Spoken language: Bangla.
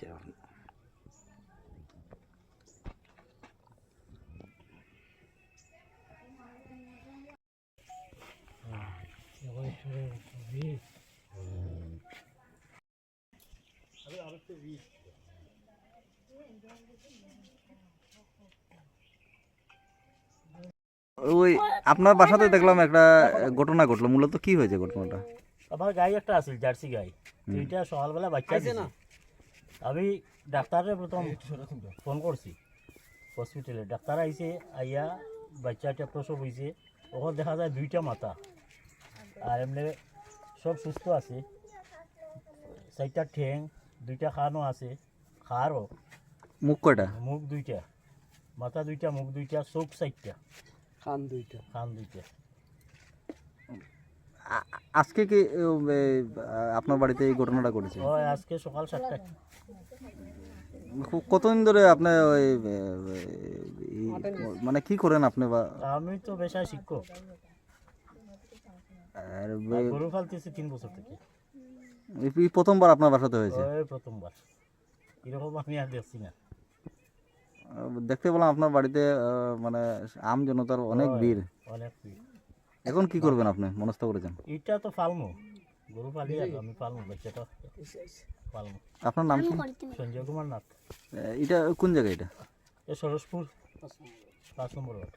আচ্ছা ওই আপনার বাসাতে দেখলাম একটা ঘটনা ঘটলো, মূলত কি হয়েছে ঘটনাটা? আমার গাই একটা আছে জার্সি গাই, দুইটা সকালবেলা বাচ্চা দিছে। আমি ডাক্তারের প্রথম ফোন করছি হসপিটালে, ডাক্তার আইছে, আইয়া বাচ্চাটা প্রসব হয়েছে। ওখানে দেখা যায় দুইটা মাথা, আর এমনি সব সুস্থ আছে। 4টা ঠ্যাং, 2টা খানও আছে, খারও। মুখ কয়টা? মুখ 2টা, মাথা 2টা, মুখ 2টা, চোখ 4টা, খান দুইটা। কান 2টা। আজকে কি আপনার বাড়িতে এই ঘটনাটা ঘটেছে? ওই আজকে সকাল 7টায়। কতদিন ধরে আপনি ওই মানে কি করেন আপনি? বা আমি তো পেশায় শিক্ষক, আর আর গরু ফালতেছি 3 বছর থেকে। এই প্রথমবার আপনার বাসাতে হয়েছে? ওই প্রথমবার, এরকম আমি আর দেখছি না। দেখতে পেলাম আপনার বাড়িতে মানে আম জনতার অনেক ওই, ভিড়। অনেক ভিড়। এখন কি করবেন আপনি মনস্থ করেছেন? এটা তো ফালমু, গরু ফালি আর আমি ফালমু, বাচ্চাটা ফালমু। আপনার নাম কি? সঞ্জয় কুমার নাথ। এটা কোন জায়গা এটা? এ সরসপুর 5 নম্বর ওয়ার্ড।